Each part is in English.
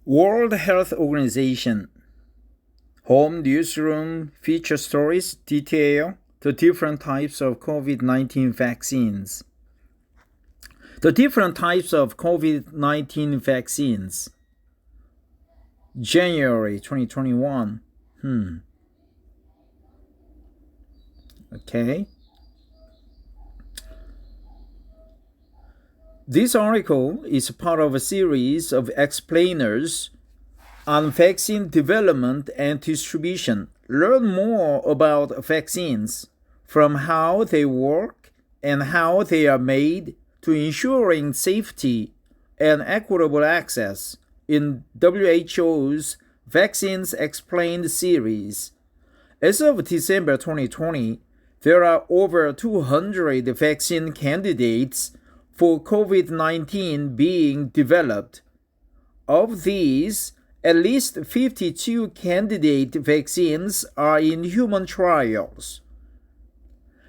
World Health Organization Home Newsroom feature stories detail the different types of COVID-19 vaccines. The different types of COVID-19 vaccines. January 2021. Okay. This article is part of a series of explainers on vaccine development and distribution. Learn more about vaccines, from how they work and how they are made, to ensuring safety and equitable access in WHO's Vaccines Explained series. As of December 2020, there are over 200 vaccine candidates for COVID-19 being developed. Of these, at least 52 candidate vaccines are in human trials.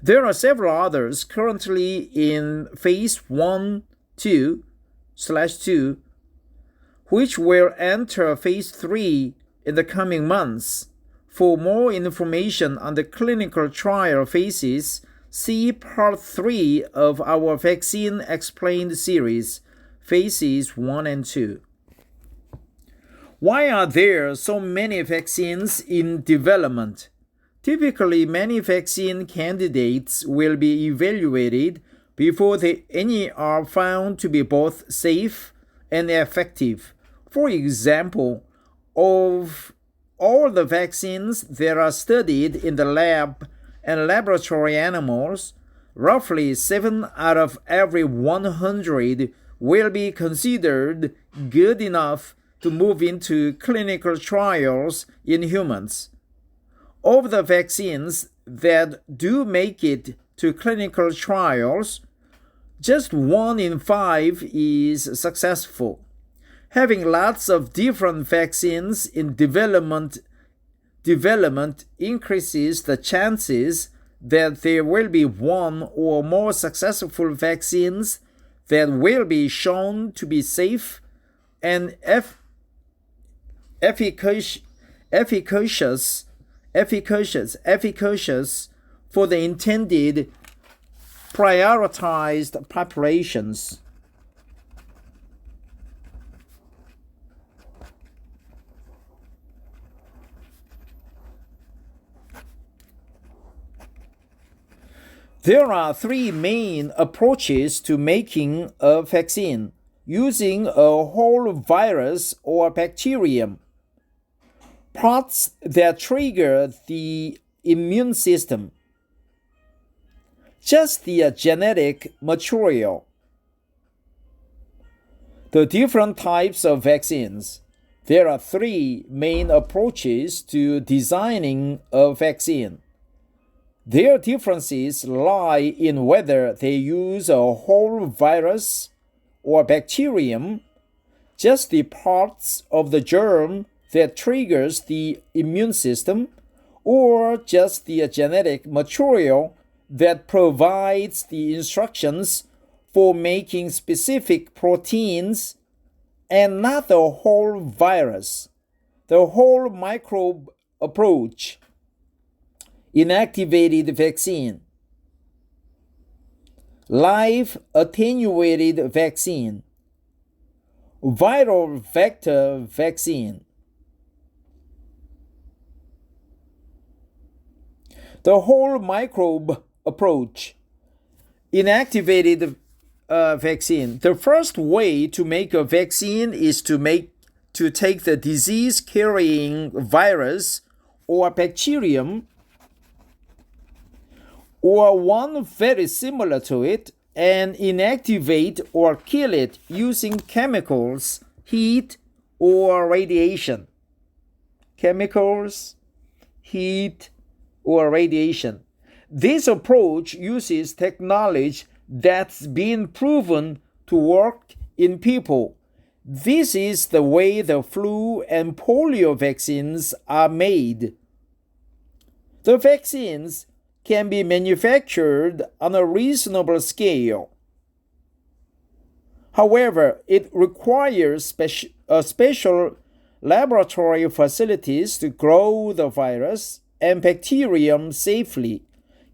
There are several others currently in phase 1/2, which will enter phase 3 in the coming months. For more information on the clinical trial phases, see Part 3 of our Vaccine Explained series, Phases 1 and 2. Why are there so many vaccines in development? Typically, many vaccine candidates will be evaluated before any are found to be both safe and effective. For example, of all the vaccines that are studied in the lab and laboratory animals, roughly 7 out of every 100 will be considered good enough to move into clinical trials in humans. Of the vaccines that do make it to clinical trials, just 1 in 5 is successful. Having lots of different vaccines in development increases the chances that there will be one or more successful vaccines that will be shown to be safe and efficacious for the intended prioritized populations. There are 3 main approaches to making a vaccine: using a whole virus or bacterium, parts that trigger the immune system, just the genetic material. The different types of vaccines. There are 3 main approaches to designing a vaccine. Their differences lie in whether they use a whole virus or bacterium, just the parts of the germ that triggers the immune system, or just the genetic material that provides the instructions for making specific proteins, and not the whole virus. The whole microbe approach. Inactivated vaccine. Live attenuated vaccine. Viral vector vaccine. The whole microbe approach. Inactivated vaccine. The first way to make a vaccine is to take the disease-carrying virus or bacterium, or one very similar to it, and inactivate or kill it using chemicals, heat, or radiation. Chemicals, heat, or radiation. This approach uses technology that's been proven to work in people. This is the way the flu and polio vaccines are made. The vaccines can be manufactured on a reasonable scale. However, it requires special laboratory facilities to grow the virus and bacterium safely,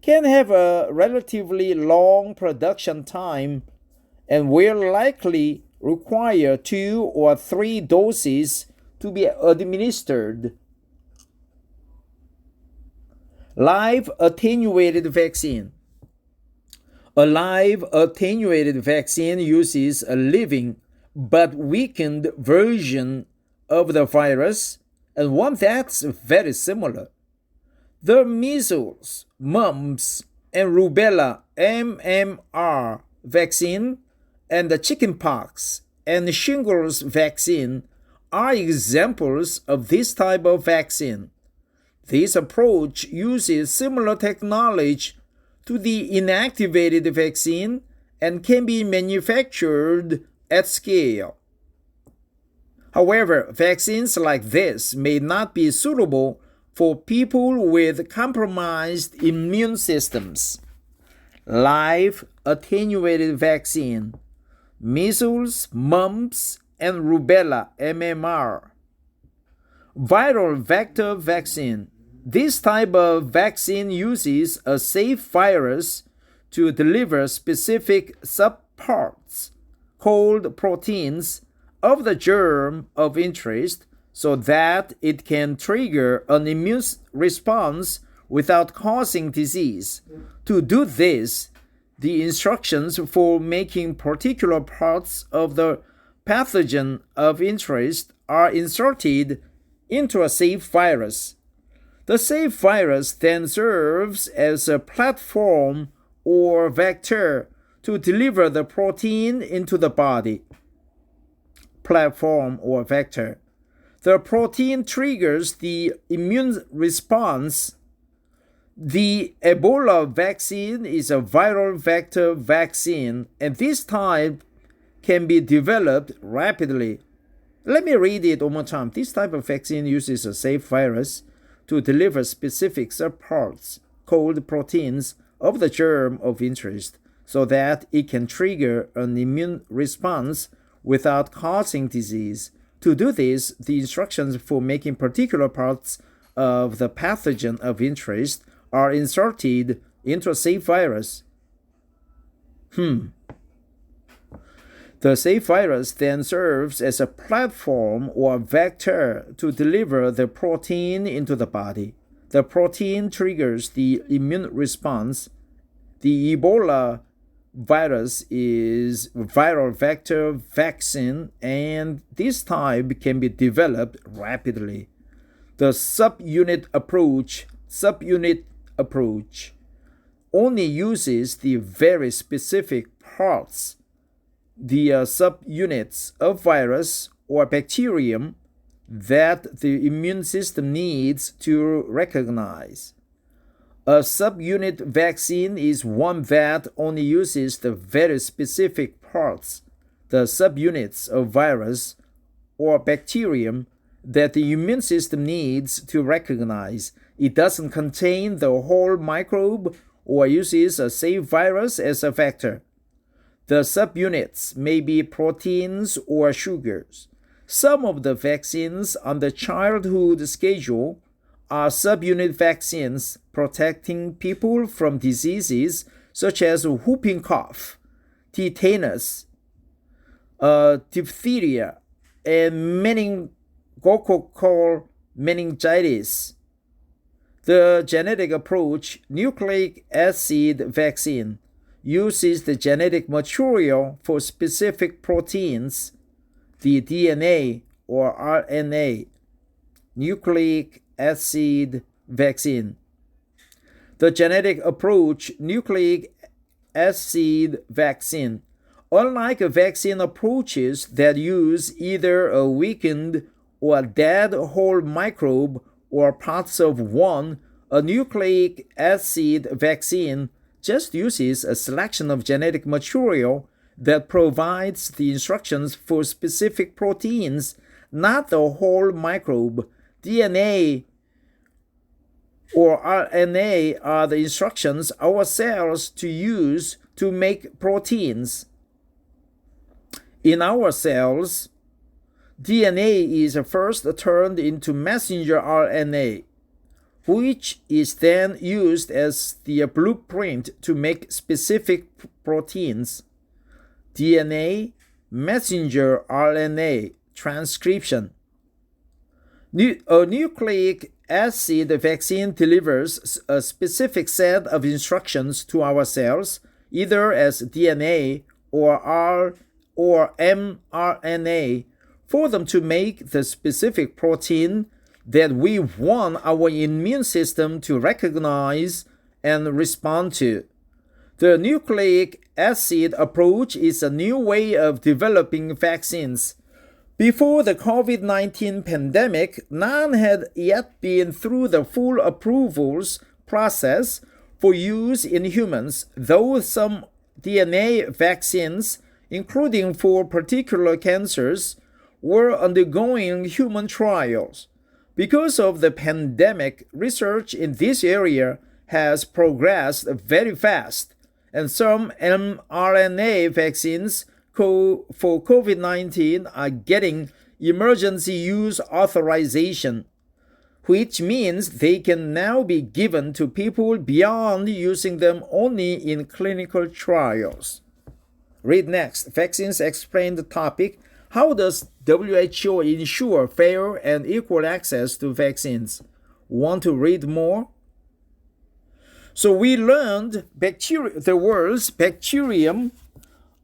can have a relatively long production time, and will likely require 2 or 3 doses to be administered. Live attenuated vaccine. A live attenuated vaccine uses a living but weakened version of the virus, and one that's very similar. The measles, mumps, and rubella MMR vaccine and the chickenpox and shingles vaccine are examples of this type of vaccine. This approach uses similar technology to the inactivated vaccine and can be manufactured at scale. However, vaccines like this may not be suitable for people with compromised immune systems. Live attenuated vaccine, measles, mumps, and rubella MMR. Viral vector vaccine. This type of vaccine uses a safe virus to deliver specific subparts, called proteins, of the germ of interest so that it can trigger an immune response without causing disease. To do this, the instructions for making particular parts of the pathogen of interest are inserted into a safe virus. The safe virus then serves as a platform or vector to deliver the protein into the body. Platform or vector. The protein triggers the immune response. The Ebola vaccine is a viral vector vaccine, and this type can be developed rapidly. Let me read it one more time. This type of vaccine uses a safe virus to deliver specific subparts, called proteins, of the germ of interest so that it can trigger an immune response without causing disease. To do this, the instructions for making particular parts of the pathogen of interest are inserted into a safe virus. The safe virus then serves as a platform or vector to deliver the protein into the body. The protein triggers the immune response. The Ebola virus is viral vector vaccine, and this type can be developed rapidly. The subunit approach only uses the very specific parts, the subunits of virus or bacterium that the immune system needs to recognize. A subunit vaccine is one that only uses the very specific parts, the subunits of virus or bacterium that the immune system needs to recognize. It doesn't contain the whole microbe or uses a safe virus as a vector. The subunits may be proteins or sugars. Some of the vaccines on the childhood schedule are subunit vaccines protecting people from diseases such as whooping cough, tetanus, diphtheria, and meningococcal meningitis. The genetic approach, nucleic acid vaccine, uses the genetic material for specific proteins, the DNA or RNA. Nucleic acid vaccine. The genetic approach, nucleic acid vaccine, unlike vaccine approaches that use either a weakened or a dead whole microbe or parts of one, a nucleic acid vaccine just uses a selection of genetic material that provides the instructions for specific proteins, not the whole microbe. DNA or RNA are the instructions our cells to use to make proteins. In our cells, DNA is first turned into messenger RNA, which is then used as the blueprint to make specific proteins. DNA, messenger RNA, transcription. A nucleic acid vaccine delivers a specific set of instructions to our cells, either as DNA or mRNA, for them to make the specific protein that we want our immune system to recognize and respond to. The nucleic acid approach is a new way of developing vaccines. Before the COVID-19 pandemic, none had yet been through the full approvals process for use in humans, though some DNA vaccines, including for particular cancers, were undergoing human trials. Because of the pandemic, research in this area has progressed very fast, and some mRNA vaccines for COVID-19 are getting emergency use authorization, which means they can now be given to people beyond using them only in clinical trials. Read next. Vaccines explain the topic. How does WHO ensure fair and equal access to vaccines? Want to read more? So we learned the words bacterium,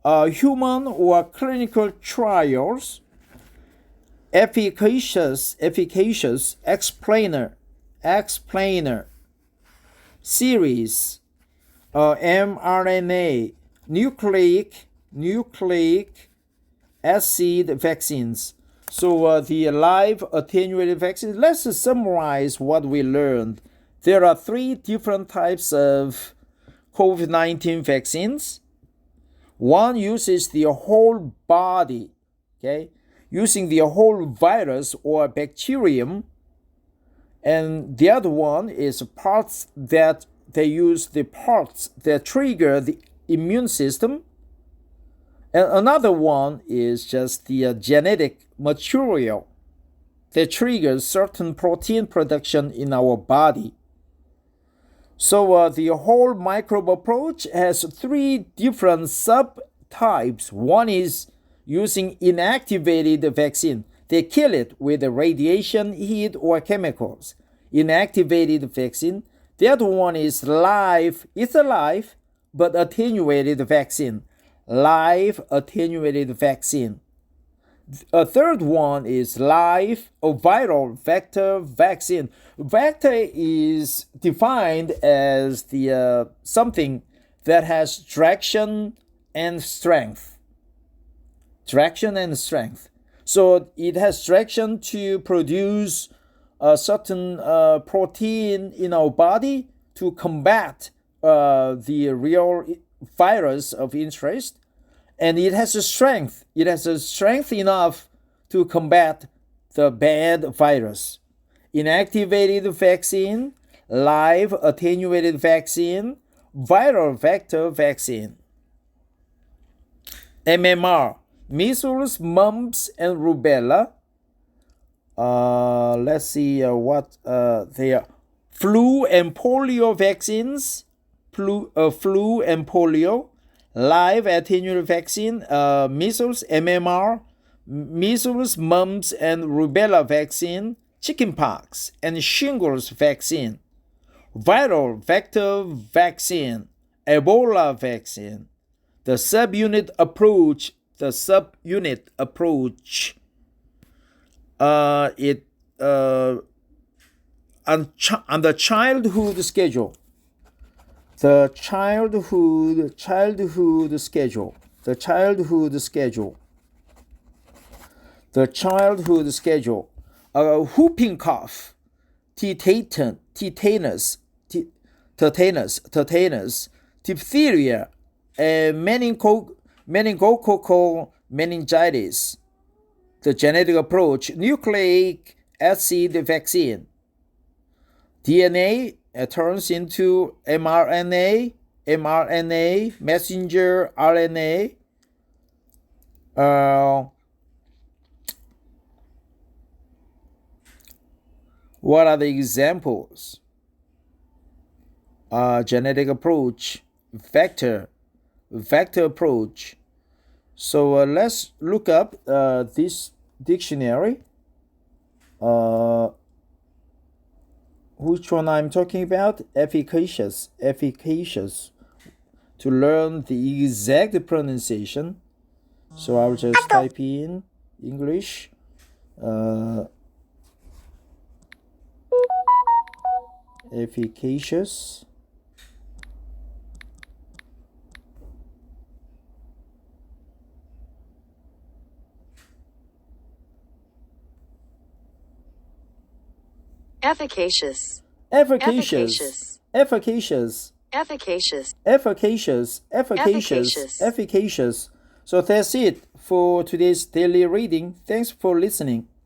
human or clinical trials, efficacious, explainer, series, mRNA, nucleic acid vaccines. So the live attenuated vaccines, let's summarize what we learned. There are 3 different types of COVID-19 vaccines. One uses the whole body, using the whole virus or bacterium. And the other one is parts that they use the parts that trigger the immune system. And another one is just the genetic material that triggers certain protein production in our body. So the whole microbe approach has 3 different subtypes. One is using inactivated vaccine. They kill it with radiation, heat, or chemicals. Inactivated vaccine. The other one is live. It's alive, but attenuated vaccine. Live attenuated vaccine. A third one is live or viral vector vaccine. Vector is defined as the something that has traction and strength. Traction and strength. So it has traction to produce a certain protein in our body to combat the real virus of interest. And it has a strength. It has a strength enough to combat the bad virus. Inactivated vaccine, live attenuated vaccine, viral vector vaccine. MMR, measles, mumps, and rubella. Let's see what they are. Flu and polio vaccines. Flu and polio. Live attenuated vaccine, measles, MMR, measles, mumps, and rubella vaccine, chickenpox, and shingles vaccine, viral vector vaccine, Ebola vaccine. The subunit approach. On the childhood schedule. The childhood schedule. Whooping cough, tetanus, diphtheria, meningococcal meningitis. The genetic approach, nucleic acid vaccine. DNA turns into mRNA, messenger RNA. What are the examples? Genetic approach, vector approach. So let's look up this dictionary. Which one I'm talking about? Efficacious. To learn the exact pronunciation. So I'll just type in English. Efficacious. Efficacious. Efficacious. Efficacious. Efficacious. Efficacious. Efficacious. Efficacious. So that's it for today's daily reading. Thanks for listening.